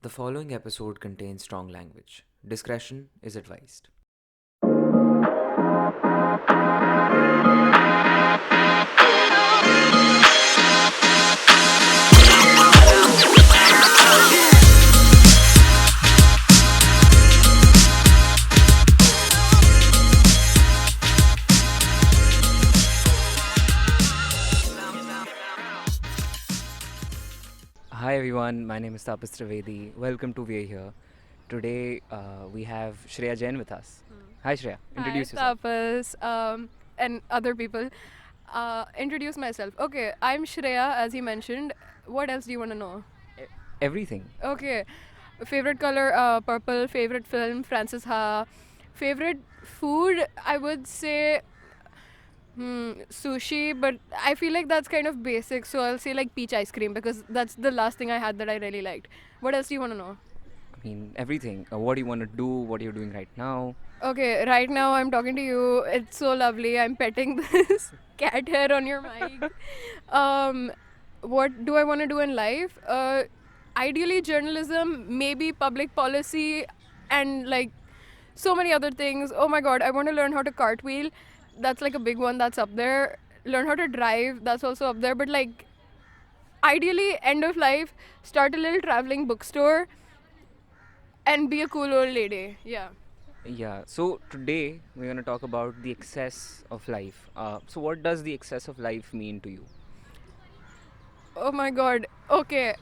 The following episode contains strong language. Discretion is advised. Hi everyone, my name is Taapas Trivedi. Welcome to We Are Here. Today we have Shreya Jain with us. Hi Shreya, introduce Hi, yourself. Taapas, and other people. Introduce myself. Okay, I'm Shreya, as he mentioned. What else do you want to know? E- Everything. Okay, favorite color, purple. Favorite film, Francis Ha. Favorite food, I would say sushi, but I feel like that's kind of basic, so I'll say like peach ice cream because that's the last thing I had that I really liked. What else do you want to know? I mean, everything. What do you want to do? What are you doing right now? Okay, right now I'm talking to you. It's so lovely. I'm petting this cat hair on your mic. Um, what do I want to do in life? Ideally, journalism, maybe public policy, and like so many other things. Oh my god, I want to learn how to cartwheel. That's like a big one that's up there. Learn how to drive. That's also up there. But like, ideally, end of life, start a little traveling bookstore and be a cool old lady. Yeah. Yeah, so today we're going to talk about the excess of life. So, what does the excess of life mean to you? Oh my god. Okay.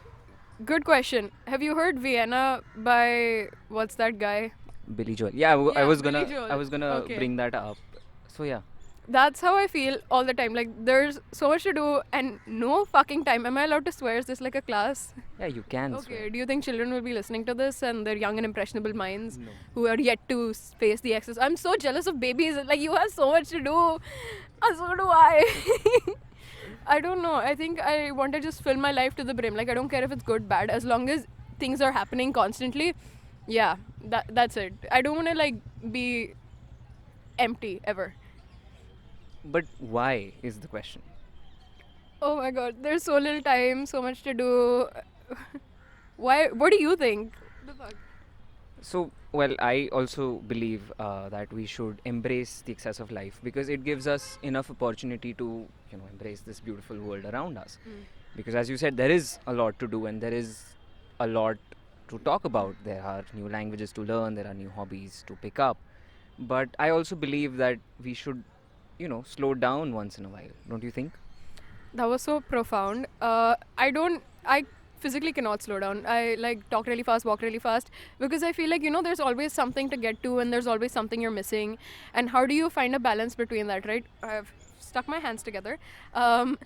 Good question. Have you heard Vienna by what's that guy? Billy Joel. Yeah, I Yeah, was Billy gonna, I Joel. was gonna Okay. bring that up. So yeah, That's how I feel all the time. Like there's so much to do and no fucking time. Am I allowed to swear? Is this like a class? yeah, you can swear. Okay. Do you think children will be listening to this and their young and impressionable minds No. who are yet to face the excess? I'm so jealous of babies. Like you have so much to do. And so do I. I don't know. I think I want to just fill my life to the brim. Like I don't care if it's good, bad, as long as things are happening constantly. Yeah, that's it. I don't want to like be empty ever. But why is the question? Oh my god, there's so little time, so much to do. Why? What do you think? The fuck? So, well, I also believe that we should embrace the excess of life because it gives us enough opportunity to, embrace this beautiful world around us. Because, as you said, there is a lot to do and there is a lot to talk about. There are new languages to learn, there are new hobbies to pick up. But I also believe that we should, slow down once in a while. Don't you think? That was so profound. I physically cannot slow down. I like talk really fast, walk really fast because I feel like there's always something to get to and there's always something you're missing. And how do you find a balance between that, right? I've stuck my hands together. Um,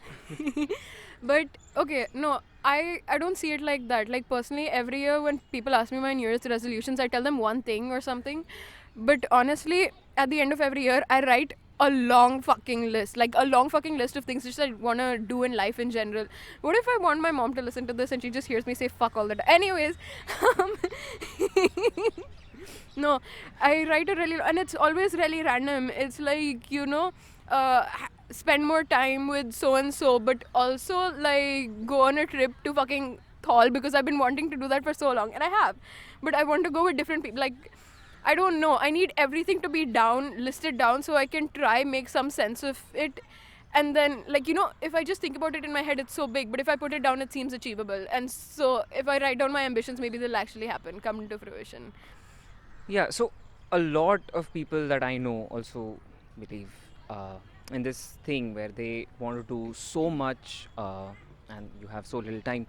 but okay, no, I don't see it like that. Like personally, every year when people ask me my New Year's resolutions, I tell them one thing or something. But honestly, at the end of every year, I write a long fucking list, like a long fucking list of things which I want to do in life in general. What if I want my mom to listen to this and she just hears me say fuck all the time? Anyways, um, no, I write a really, and it's always really random. It's like, spend more time with so and so, but also like go on a trip to fucking Thal because I've been wanting to do that for so long, and I have. But I want to go with different people. Like, I don't know. I need everything to be listed down, so I can try make some sense of it. And then, like if I just think about it in my head, it's so big. But if I put it down, it seems achievable. And so, if I write down my ambitions, maybe they'll actually happen, come into fruition. Yeah, so a lot of people that I know also believe in this thing where they want to do so much and you have so little time.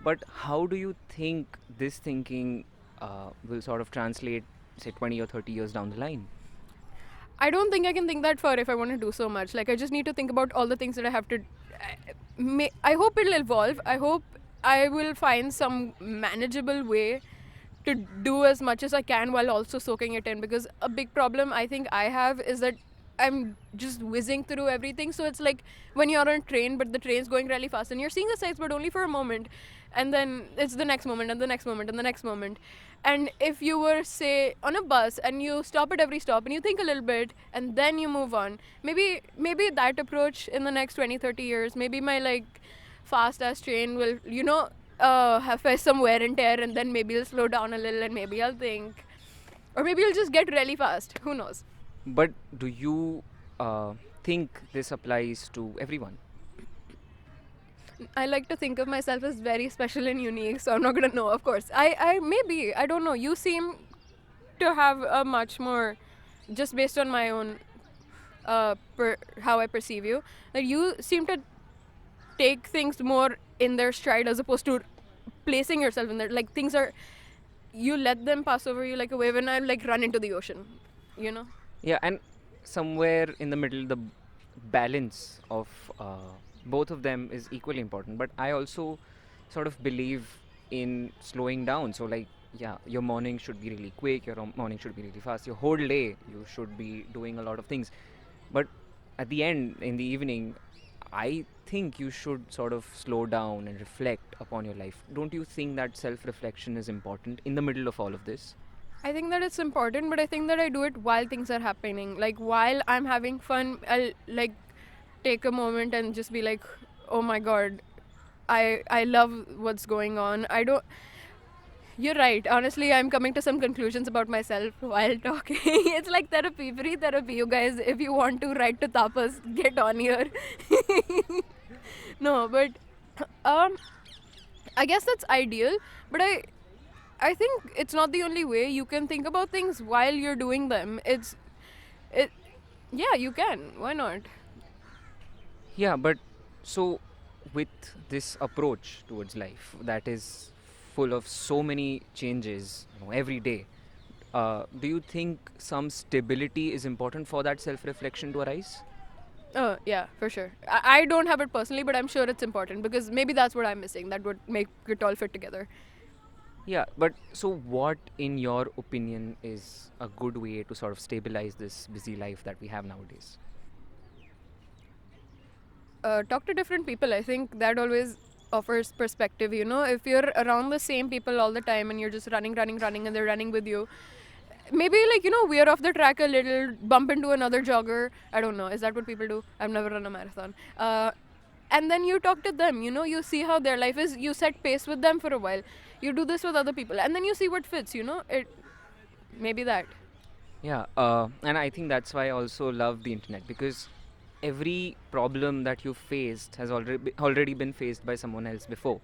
But how do you think this thinking will sort of translate, say, 20 or 30 years down the line? I don't think I can think that far if I want to do so much. Like, I just need to think about all the things that I have to. I hope it'll evolve. I hope I will find some manageable way to do as much as I can while also soaking it in. Because a big problem I think I have is that I'm just whizzing through everything. So it's like when you're on a train, but the train's going really fast and you're seeing the sights, but only for a moment. And then it's the next moment and the next moment and the next moment. And if you were, say, on a bus and you stop at every stop and you think a little bit and then you move on, maybe that approach in the next 20, 30 years, maybe my like fast ass train will, have faced some wear and tear, and then maybe I'll slow down a little, and maybe I'll think, or maybe I'll just get really fast. Who knows? But do you think this applies to everyone? I like to think of myself as very special and unique, so I'm not gonna know. Of course, I maybe I don't know. You seem to have a much more, just based on my own, how I perceive you. Like you seem to take things more in their stride as opposed to placing yourself in there. Like things are, you let them pass over you like a wave, and I like run into the ocean. You know. Yeah, and somewhere in the middle, the balance of both of them is equally important. But I also sort of believe in slowing down. So, like, yeah, your morning should be really quick, your morning should be really fast, your whole day, you should be doing a lot of things. But at the end, in the evening, I think you should sort of slow down and reflect upon your life. Don't you think that self reflection is important in the middle of all of this? I think that it's important, but I think that I do it while things are happening. Like while I'm having fun, I'll like take a moment and just be like, "Oh my god, I love what's going on." I don't. You're right. Honestly, I'm coming to some conclusions about myself while talking. It's like therapy, free therapy. You guys, if you want to write to Taapas, get on here. No, but um, I guess that's ideal. But I think it's not the only way. You can think about things while you're doing them. It. Yeah, you can. Why not? Yeah, but so with this approach towards life that is full of so many changes, every day, do you think some stability is important for that self reflection to arise? Oh, yeah, for sure. I don't have it personally, but I'm sure it's important because maybe that's what I'm missing. That would make it all fit together. Yeah, but so what, in your opinion, is a good way to sort of stabilize this busy life that we have nowadays? Talk to different people. I think that always offers perspective. You know, if you're around the same people all the time and you're just running, running, running, and they're running with you, maybe like veer off the track a little, bump into another jogger. I don't know. Is that what people do? I've never run a marathon. And then you talk to them. You see how their life is. You set pace with them for a while. You do this with other people, and then you see what fits. It maybe that. Yeah, and I think that's why I also love the internet, because every problem that you faced has already been faced by someone else before,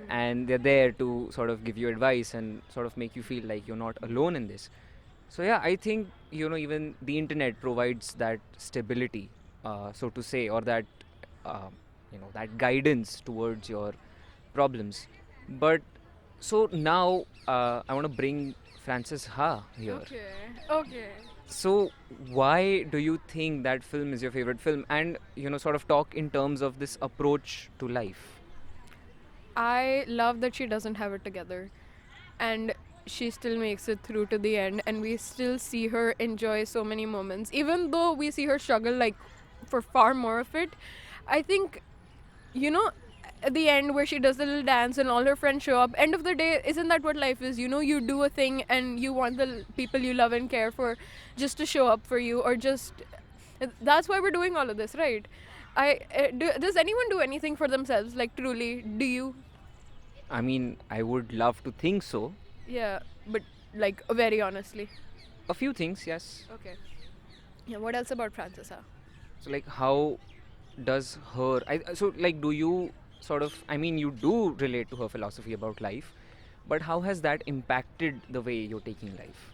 and they're there to sort of give you advice and sort of make you feel like you're not alone in this. So yeah, I think even the internet provides that stability, so to say, or that that guidance towards your problems. But so now I want to bring Francis Ha here. Okay. Okay. So why do you think that film is your favorite film, and sort of talk in terms of this approach to life? I love that she doesn't have it together, and she still makes it through to the end, and we still see her enjoy so many moments, even though we see her struggle like for far more of it. I think, at the end where she does the little dance and all her friends show up, end of the day, isn't that what life is? You do a thing and you want the people you love and care for just to show up for you, or just that's why we're doing all of this, right? Does anyone do anything for themselves, like truly? Do you? I mean, I would love to think so. Yeah, but like very honestly. A few things, yes. Okay. Yeah, what else about Francesa? So like, how does her so like, do you sort of, I mean, you do relate to her philosophy about life, but how has that impacted the way you're taking life?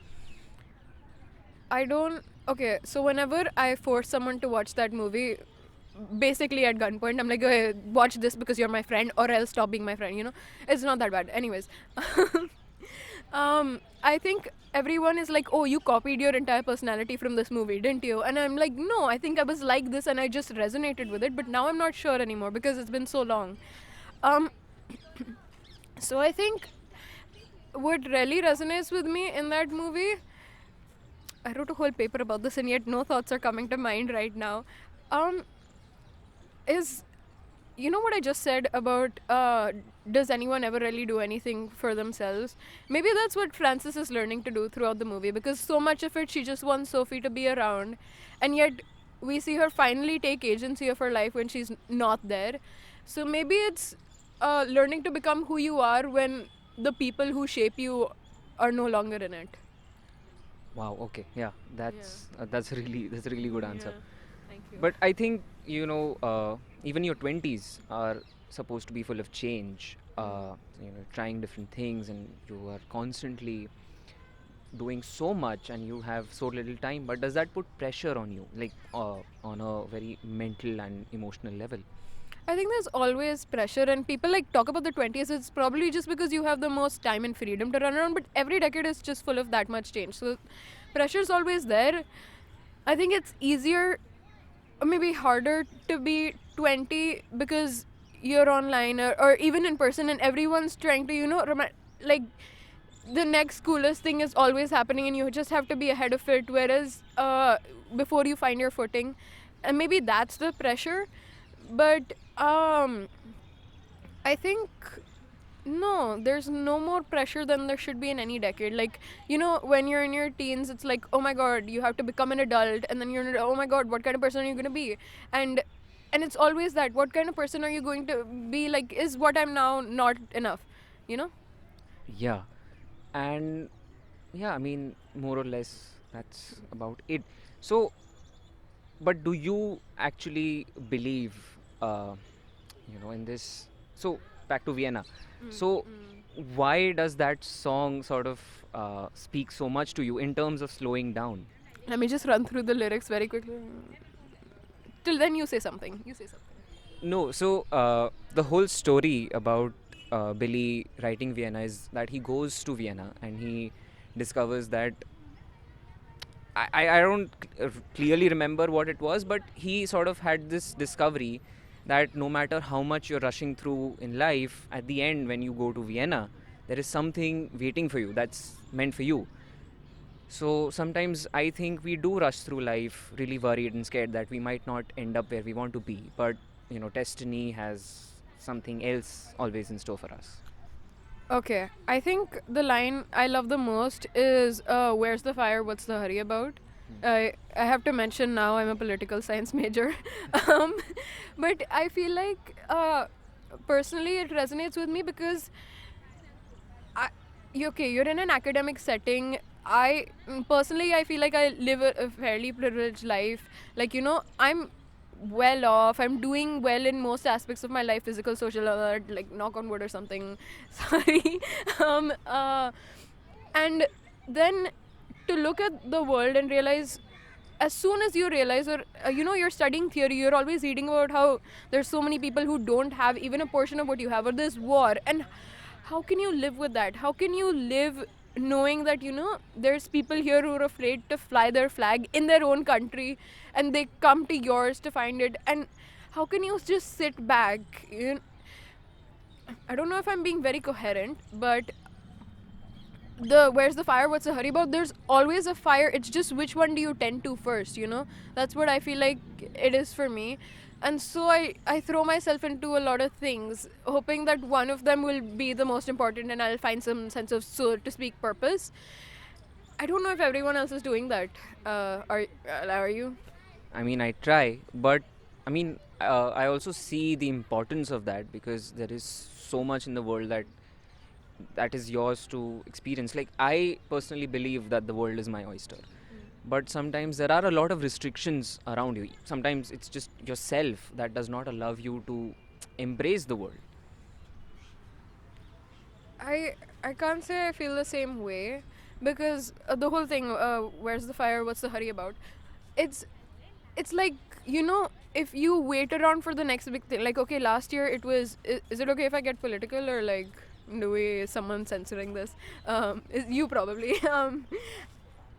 I don't. Okay, so whenever I force someone to watch that movie, basically at gunpoint, I'm like, "Okay, watch this because you're my friend, or else stop being my friend." It's not that bad. Anyways, I think everyone is like, "Oh, you copied your entire personality from this movie, didn't you?" And I'm like, "No, I think I was like this, and I just resonated with it, but now I'm not sure anymore because it's been so long." Um, so I think what really resonates with me in that movie, I wrote a whole paper about this, and yet no thoughts are coming to mind right now. Is what I just said about does anyone ever really do anything for themselves? Maybe that's what Frances is learning to do throughout the movie, because so much of it she just wants Sophie to be around, and yet we see her finally take agency of her life when she's not there. So maybe it's learning to become who you are when the people who shape you are no longer in it. Wow. Okay. Yeah. That's a really good answer. Thank you. But I think even your 20s are supposed to be full of change. Trying different things, and you are constantly doing so much, and you have so little time. But does that put pressure on you, like on a very mental and emotional level? I think there's always pressure, and people like talk about the 20s. It's probably just because you have the most time and freedom to run around, but every decade is just full of that much change. So, pressure's always there. I think it's easier, or maybe harder, to be 20 because you're online or even in person, and everyone's trying to, like the next coolest thing is always happening, and you just have to be ahead of it. Whereas before you find your footing, and maybe that's the pressure. But I think no, there's no more pressure than there should be in any decade. Like, when you're in your teens, it's like, oh my god, you have to become an adult, and then oh my god, what kind of person are you going to be? And and it's always that, what kind of person are you going to be? Like, is what I'm now not enough? You know? Yeah. And yeah, I mean, more or less, that's about it. So, but do you actually believe, in this? So, back to Vienna. So, why does that song sort of speak so much to you in terms of slowing down? Let me just run through the lyrics very quickly. Till then, you say something. You say something. No, so the whole story about Billy writing Vienna is that he goes to Vienna and he discovers that I don't clearly remember what it was, but he sort of had this discovery that no matter how much you're rushing through in life, at the end, when you go to Vienna, there is something waiting for you that's meant for you. So sometimes I think we do rush through life really worried and scared that we might not end up where we want to be, but destiny has something else always in store for us. Okay, I think the line I love the most is "Where's the fire? What's the hurry about?" I have to mention now I'm a political science major, um, but I feel like personally it resonates with me because you're in an academic setting. Personally, I feel like I live a fairly privileged life. Like, I'm well off. I'm doing well in most aspects of my life, physical, social, like knock on wood or something. Sorry. um, uh, and then to look at the world and realize, as soon as you realize, or you're studying theory, you're always reading about how there's so many people who don't have even a portion of what you have, or there's war. And how can you live with that? How can you live knowing that there's people here who are afraid to fly their flag in their own country, and they come to yours to find it? And how can you just sit back? I don't know if I'm being very coherent, but the "where's the fire, what's the hurry about," there's always a fire. It's just which one do you tend to first? That's what I feel like it is for me. And so I throw myself into a lot of things, hoping that one of them will be the most important, and I'll find some sense of, so to speak, purpose. I don't know if everyone else is doing that. Are you? I mean, I try, but I mean, I also see the importance of that because there is so much in the world that is yours to experience. Like, I personally believe that the world is my oyster, but sometimes there are a lot of restrictions around you. Sometimes it's just yourself that does not allow you to embrace the world. I can't say I feel the same way, because the whole thing, "where's the fire, what's the hurry about," it's it's like, if you wait around for the next big thing. Like, okay, last year it was, is it okay if I get political, or like, do we, someone censoring this? You probably.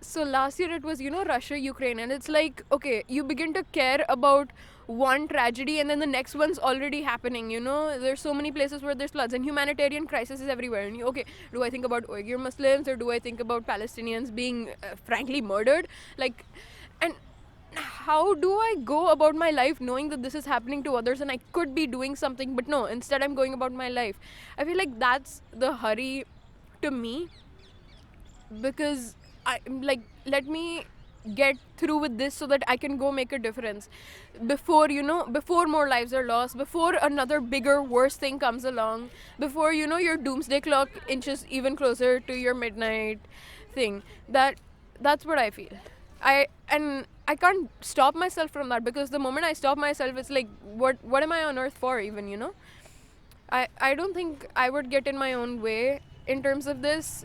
So last year it was, Russia, Ukraine, and it's like, okay, you begin to care about one tragedy, and then the next one's already happening. There's so many places where there's floods and humanitarian crisis is everywhere. And okay, do I think about Uyghur Muslims, or do I think about Palestinians being frankly murdered? Like, and how do I go about my life knowing that this is happening to others and I could be doing something, but no, instead I'm going about my life? I feel like that's the hurry to me, because I like, let me get through with this so that I can go make a difference before, before more lives are lost, before another bigger, worse thing comes along, before, your doomsday clock inches even closer to your midnight thing. That's what I feel. I can't stop myself from that, because the moment I stop myself, it's like, what am I on earth for even? I don't think I would get in my own way in terms of this.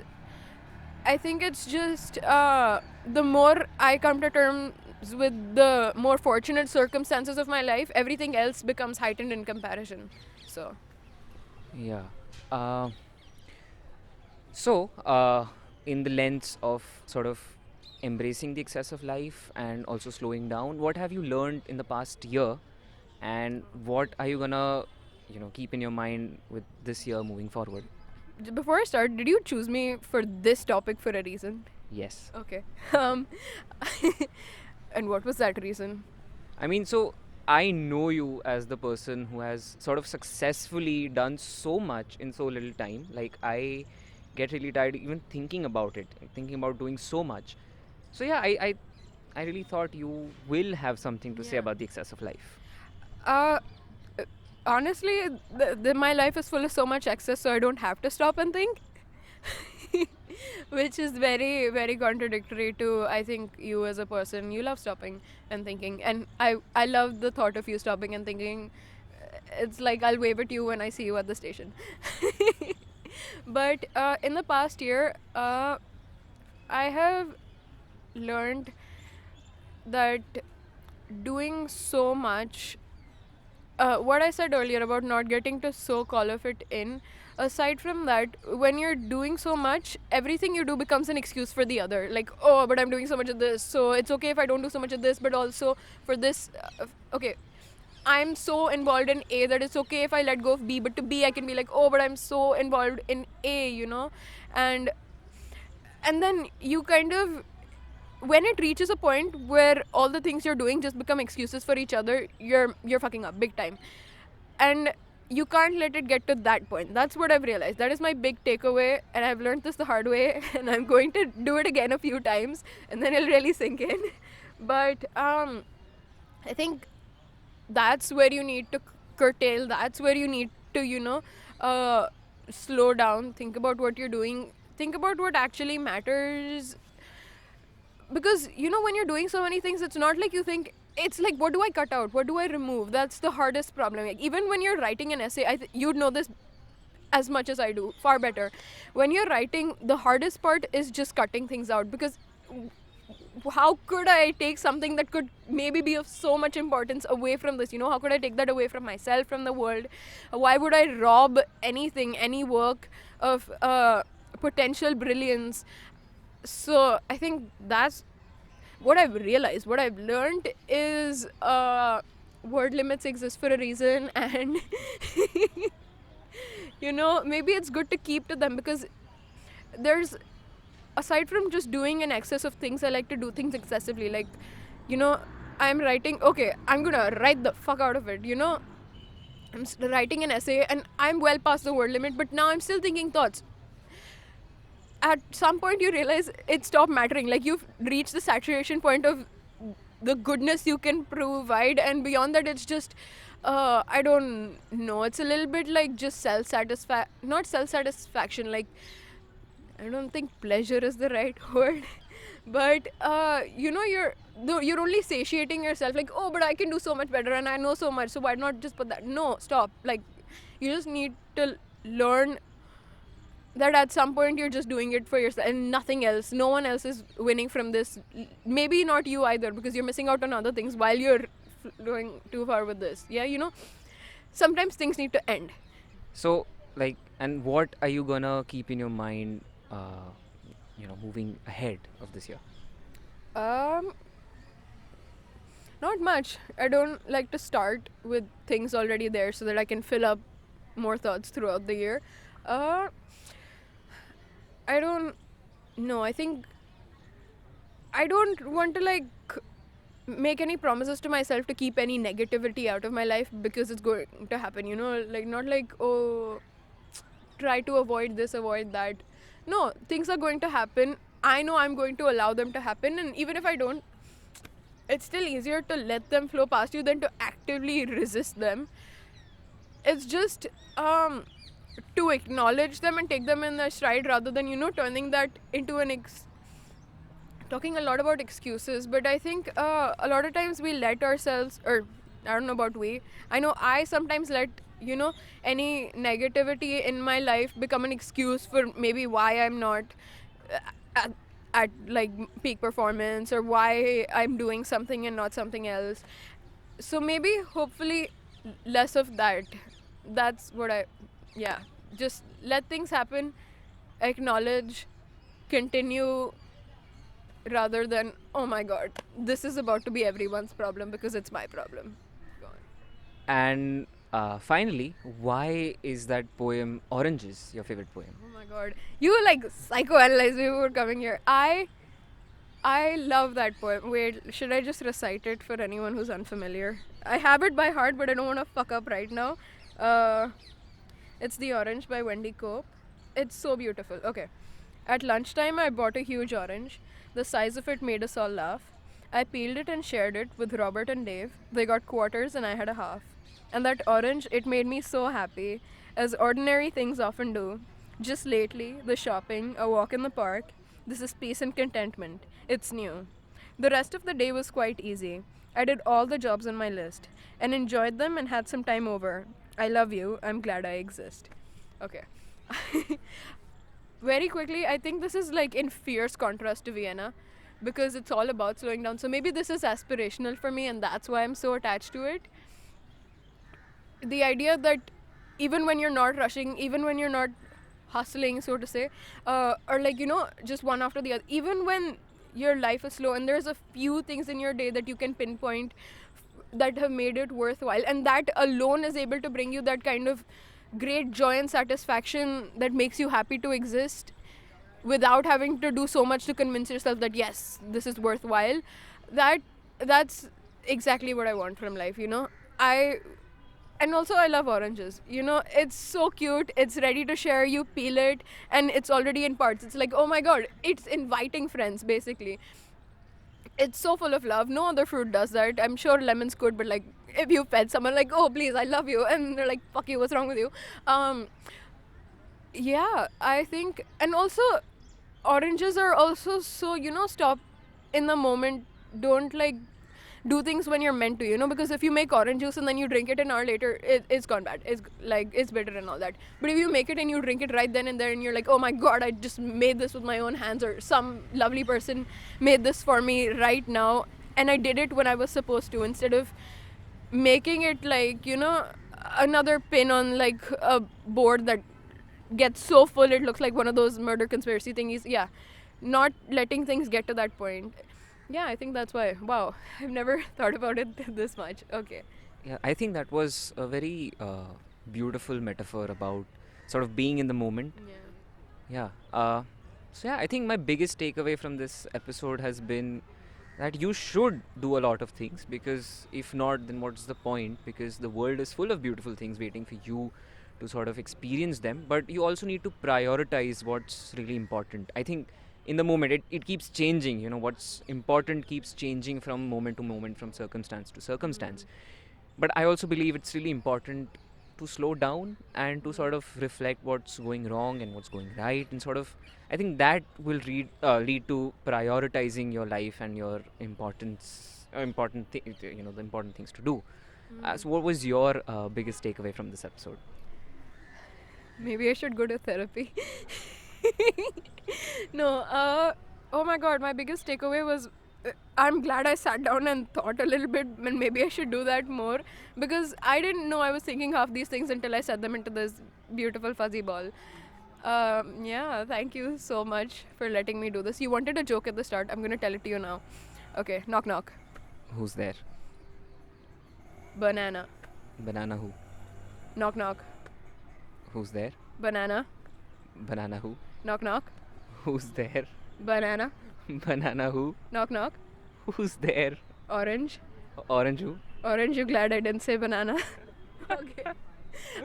I think it's just the more I come to terms with the more fortunate circumstances of my life, everything else becomes heightened in comparison. So, Yeah. Uh, so, in the lens of sort of embracing the excess of life and also slowing down, what have you learned in the past year, and what are you gonna, keep in your mind with this year moving forward? before I start, did you choose me for this topic for a reason? Yes. Okay. Um, and what was that reason? I mean, so I know you as the person who has sort of successfully done so much in so little time. Like, I get really tired even thinking about it, thinking about doing so much. So yeah, I really thought you will have something to say Yeah. about the excess of life. Uh, Honestly, my life is full of so much excess, so I don't have to stop and think. Which is very, very contradictory to, I think, you as a person. You love stopping and thinking, and I love the thought of you stopping and thinking. It's like I'll wave at you when I see you at the station. But in the past year, I have learned that doing so much, what I said earlier about not getting to soak all of it in, aside from that, when you're doing so much, everything you do becomes an excuse for the other. Like, oh, but I'm doing so much of this, so it's okay if I don't do so much of this, but also for this, okay, I'm so involved in A that it's okay if I let go of B, but to B I can be like, oh, but I'm so involved in A. And then you kind of, when it reaches a point where all the things you're doing just become excuses for each other, you're fucking up big time. And you can't let it get to that point. That's what I've realized. That is my big takeaway, and I've learned this the hard way, and I'm going to do it again a few times, and then it'll really sink in. But I think that's where you need to curtail. That's where you need to, slow down, think about what you're doing, think about what actually matters. Because when you're doing so many things, it's not like you think, it's like, what do I cut out, what do I remove? That's the hardest problem. Like, even when you're writing an essay, you'd know this as much as I do, far better. When you're writing, the hardest part is just cutting things out, because how could I take something that could maybe be of so much importance away from this? How could I take that away from myself, from the world? Why would I rob anything, any work of potential brilliance? So I think that's what I've realized. What I've learned is word limits exist for a reason, and maybe it's good to keep to them, because there's, aside from just doing an excess of things, I like to do things excessively. Like, I'm writing, okay, I'm gonna write the fuck out of it. I'm writing an essay and I'm well past the word limit, but now I'm still thinking thoughts. At some point you realize it stopped mattering. Like, you've reached the saturation point of the goodness you can provide, and beyond that it's just I don't know, it's a little bit like just not self-satisfaction, like, I don't think pleasure is the right word. But you're only satiating yourself, like, oh, but I can do so much better and I know so much, so why not just put that? No, stop. Like, you just need to learn that at some point you're just doing it for yourself and nothing else. No one else is winning from this. Maybe not you either, because you're missing out on other things while you're going too far with this. Yeah, sometimes things need to end. So, like, and what are you gonna keep in your mind, moving ahead of this year? Um, Not much. I don't like to start with things already there so that I can fill up more thoughts throughout the year. Uh, I don't know. I think I don't want to make any promises to myself to keep any negativity out of my life, because it's going to happen. Like, not like, oh, try to avoid this, avoid that. No, things are going to happen. I know I'm going to allow them to happen, and even if I don't, it's still easier to let them flow past you than to actively resist them. It's just to acknowledge them and take them in their stride rather than, turning that into talking a lot about excuses. But I think a lot of times we let ourselves, or I don't know about we, I know I sometimes let, any negativity in my life become an excuse for maybe why I'm not at, at like peak performance, or why I'm doing something and not something else. So maybe, hopefully, less of that. That's what yeah, just let things happen, acknowledge, continue, rather than, oh my god, this is about to be everyone's problem because it's my problem. Go on. And finally, why is that poem Oranges your favorite poem? Oh my god, you like psychoanalyze me before coming here. I love that poem. Wait, should I just recite it for anyone who's unfamiliar? I have it by heart, but I don't want to fuck up right now. Uh, it's The Orange by Wendy Cope. It's so beautiful. Okay. At lunchtime, I bought a huge orange. The size of it made us all laugh. I peeled it and shared it with Robert and Dave. They got quarters and I had a half. And that orange, it made me so happy, as ordinary things often do. Just lately, the shopping, a walk in the park, this is peace and contentment. It's new. The rest of the day was quite easy. I did all the jobs on my list and enjoyed them and had some time over. I love you. I'm glad I exist. Okay. Very quickly, I think this is like in fierce contrast to Vienna, because it's all about slowing down. So maybe this is aspirational for me, and that's why I'm so attached to it. The idea that even when you're not rushing, even when you're not hustling, so to say, or like, just one after the other, even when your life is slow and there's a few things in your day that you can pinpoint that have made it worthwhile, and that alone is able to bring you that kind of great joy and satisfaction that makes you happy to exist without having to do so much to convince yourself that yes, this is worthwhile. That's exactly what I want from life. And also, I love oranges. It's so cute. It's ready to share. You peel it, and it's already in parts. It's like, oh my god, it's inviting friends, basically. It's so full of love. No other fruit does that. I'm sure lemons could, but like, if you fed someone like, oh please, I love you, and they're like, fuck you, what's wrong with you? Yeah, I think, and also, oranges are also so, stop in the moment. Don't like do things when you're meant to, because if you make orange juice and then you drink it an hour later, it's gone bad. It's bitter and all that. But if you make it and you drink it right then and there, and you're like, oh my god, I just made this with my own hands, or some lovely person made this for me right now, and I did it when I was supposed to, instead of making it like, another pin on like a board that gets so full it looks like one of those murder conspiracy thingies. Yeah, not letting things get to that point. Yeah, I think that's why. Wow, I've never thought about it this much. Okay. Yeah, I think that was a very beautiful metaphor about sort of being in the moment. Yeah. Yeah. So yeah, I think my biggest takeaway from this episode has been that you should do a lot of things, because if not, then what's the point? Because the world is full of beautiful things waiting for you to sort of experience them, but you also need to prioritize what's really important. I think in the moment it keeps changing, what's important keeps changing from moment to moment, from circumstance to circumstance. But I also believe it's really important to slow down and to sort of reflect what's going wrong and what's going right, and sort of, I think that will lead to prioritizing your life and your the important things to do. So what was your biggest takeaway from this episode? Maybe I should go to therapy. No, oh my god, my biggest takeaway was I'm glad I sat down and thought a little bit, and maybe I should do that more, because I didn't know I was thinking half these things until I set them into this beautiful fuzzy ball. Yeah, thank you so much for letting me do this. You wanted a joke at the start, I'm gonna tell it to you now. Okay, knock knock. Who's there? Banana. Banana who? Knock knock. Who's there? Banana. Banana who? Knock knock. Who's there? Banana. Banana who? Knock knock. Who's there? Orange. Orange who? Orange, you glad I didn't say banana? Okay.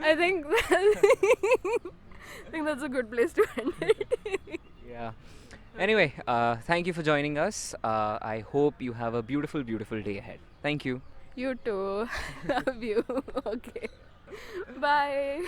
I think I think that's a good place to end it. Yeah. Anyway, thank you for joining us. I hope you have a beautiful, beautiful day ahead. Thank you. You too. Love you. Okay. Bye.